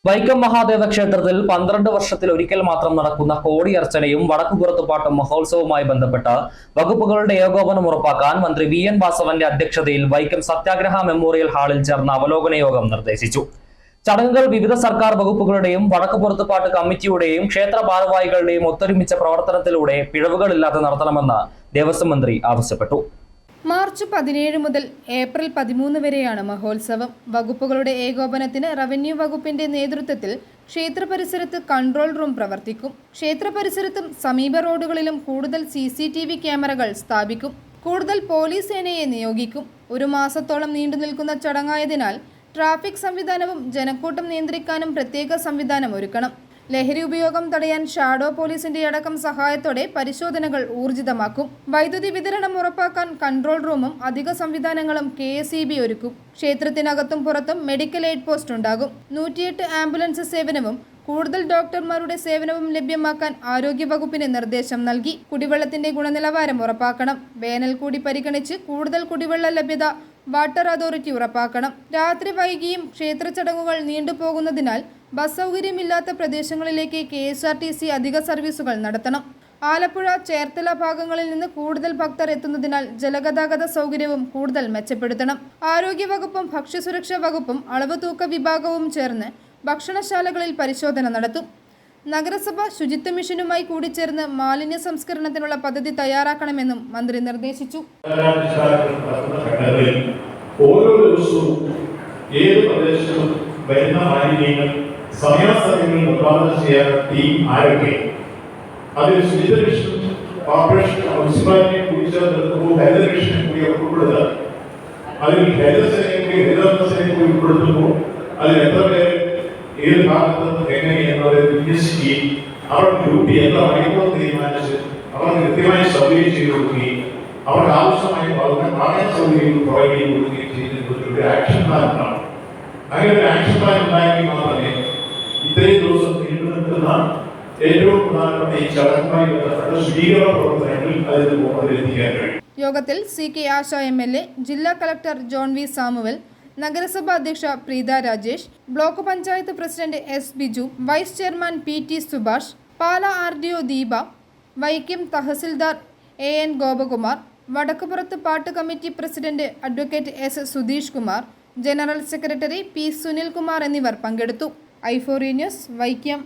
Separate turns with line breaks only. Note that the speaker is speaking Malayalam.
വൈക്കം മഹാദേവ ക്ഷേത്രത്തിൽ 12 വർഷത്തിൽ ഒരിക്കൽ മാത്രം നടക്കുന്ന കോടിയർച്ചനയും വടക്കുപുറത്തുപാട്ടും മഹോത്സവവുമായി ബന്ധപ്പെട്ട് വകുപ്പുകളുടെ ഏകോപനം ഉറപ്പാക്കാൻ മന്ത്രി വി.എൻ. വാസവന്റെ അധ്യക്ഷതയിൽ വൈക്കം സത്യാഗ്രഹ മെമ്മോറിയൽ ഹാളിൽ ചേർന്ന അവലോകന യോഗം നിർദ്ദേശിച്ചു. ചടങ്ങുകൾ വിവിധ സർക്കാർ വകുപ്പുകളുടെയും വടക്കുപുറത്തുപാട്ട് കമ്മിറ്റിയുടെയും ക്ഷേത്ര ഭാരവാഹികളുടെയും ഒത്തൊരുമിച്ച പ്രവർത്തനത്തിലൂടെ പിഴവുകളില്ലാതെ നടത്തണമെന്ന് ദേവസ്വം മന്ത്രി ആവശ്യപ്പെട്ടു.
മാർച്ച് 17 മുതൽ ഏപ്രിൽ 13 വരെയാണ് മഹോത്സവം. വകുപ്പുകളുടെ ഏകോപനത്തിന് റവന്യൂ വകുപ്പിന്റെ നേതൃത്വത്തിൽ ക്ഷേത്ര പരിസരത്ത് കൺട്രോൾ റൂം പ്രവർത്തിക്കും. ക്ഷേത്ര പരിസരത്തും സമീപ റോഡുകളിലും കൂടുതൽ CCTV ക്യാമറകൾ സ്ഥാപിക്കും. കൂടുതൽ പോലീസ് സേനയെ നിയോഗിക്കും. 1 മാസത്തോളം നീണ്ടു നിൽക്കുന്ന ചടങ്ങായതിനാൽ ട്രാഫിക് സംവിധാനവും ജനക്കൂട്ടം നിയന്ത്രിക്കാനും പ്രത്യേക സംവിധാനം ഒരുക്കണം. ലഹരി ഉപയോഗം തടയാൻ ഷാഡോ പോലീസിന്റെ അടക്കം സഹായത്തോടെ പരിശോധനകൾ ഊർജിതമാക്കും. വൈദ്യുതി വിതരണം ഉറപ്പാക്കാൻ കൺട്രോൾ റൂമും അധിക സംവിധാനങ്ങളും KSEB ഒരുക്കും. ക്ഷേത്രത്തിനകത്തും പുറത്തും മെഡിക്കൽ എയ്ഡ് പോസ്റ്റ് ഉണ്ടാകും. 108 ആംബുലൻസ് സേവനവും കൂടുതൽ ഡോക്ടർമാരുടെ സേവനവും ലഭ്യമാക്കാൻ ആരോഗ്യവകുപ്പിന് നിർദ്ദേശം നൽകി. കുടിവെള്ളത്തിന്റെ ഗുണനിലവാരം ഉറപ്പാക്കണം. വേനൽ കൂടി പരിഗണിച്ച് കൂടുതൽ കുടിവെള്ള ലഭ്യത വാട്ടർ അതോറിറ്റി ഉറപ്പാക്കണം. രാത്രി വൈകിയും ക്ഷേത്ര ചടങ്ങുകൾ നീണ്ടുപോകുന്നതിനാൽ ബസ് സൗകര്യമില്ലാത്ത പ്രദേശങ്ങളിലേക്ക് KSRTC അധിക സർവീസുകൾ നടത്തണം. ആലപ്പുഴ, ചേർത്തല ഭാഗങ്ങളിൽ നിന്ന് കൂടുതൽ ഭക്തർ എത്തുന്നതിനാൽ ജലഗതാഗത സൗകര്യവും കൂടുതൽ മെച്ചപ്പെടുത്തണം. ആരോഗ്യവകുപ്പും ഭക്ഷ്യസുരക്ഷാ വകുപ്പും അളവ് തൂക്ക വിഭാഗവും ചേർന്ന് ഭക്ഷണശാലകളിൽ പരിശോധന നടത്തും. നഗരസഭ ശുചിത്വ മിഷനുമായി കൂടിച്ചേർന്ന് മാലിന്യ സംസ്കരണത്തിനുള്ള പദ്ധതി തയ്യാറാക്കണമെന്നും മന്ത്രി നിർദ്ദേശിച്ചു.
ഓരോ ദിവസവും ഏത് പ്രദേശത്തും വരുന്ന മാലിന്യങ്ങൾ സമയാസമയങ്ങളിൽ നിർമ്മാർജ്ജനം ചെയ്യാൻ ടീം ആരൊക്കെ, അതിൽ ശുചിത്വ മിഷൻ, കോർപ്പറേഷൻ, മുനിസിപ്പാലിറ്റി കൂടിച്ചേർന്ന് ഹരിത മിഷനെ കൂടി ഉൾപ്പെടുത്തുക. അതിൽ ഹരിതസേനയെ കൂടി ഹരിതസേനയെ കൂടി ഉൾപ്പെടുത്തുമ്പോൾ അതിൽ എത്ര പേര് ഏത് ഭാഗത്ത് എങ്ങനെയെന്നത് വിന്യസിക്കുകയും അവരുടെ ഡ്യൂട്ടി എത്ര മണിക്കൂർ തീരുമാനിച്ച് അവർ കൃത്യമായി സൗകര്യം ചെയ്തു കൊടുക്കുകയും അവർക്ക് ആവശ്യമായ വാഹന സൗകര്യങ്ങൾ പ്രൊവൈഡ് ചെയ്ത് കൊടുക്കുകയും ചെയ്തിട്ടുള്ള ഒരു ആക്ഷൻ പ്ലാൻ ഉണ്ടാവും. അങ്ങനെ ഒരു ആക്ഷൻ പ്ലാൻ ഉണ്ടായെങ്കിൽ മാത്രമേ ഇത്രയും ദിവസം നീണ്ടു നിൽക്കുന്ന ഏറ്റവും പ്രധാനപ്പെട്ട ഈ ചടങ്ങുമായി ബന്ധപ്പെട്ട ശുചീകരണ പ്രവർത്തനങ്ങളിൽ അതിലെത്തിക്കാൻ കഴിയും.
യോഗത്തിൽ CK ആശ MLA, ജില്ലാ കളക്ടർ ജോൺ വി സാമുവൽ, നഗരസഭാ അധ്യക്ഷ Preetha Rajesh, block panchayat president S Biju, vice chairman PT Subhash, Pala RDO Deepa, Vaikom tahsildar AN Gopakumar, Vadakkupurathu Pattu committee president advocate S Sudheesh Kumar, general secretary P Sunilkumar എന്നിവർ പങ്കെടുത്തു. i4 news, Vaikom.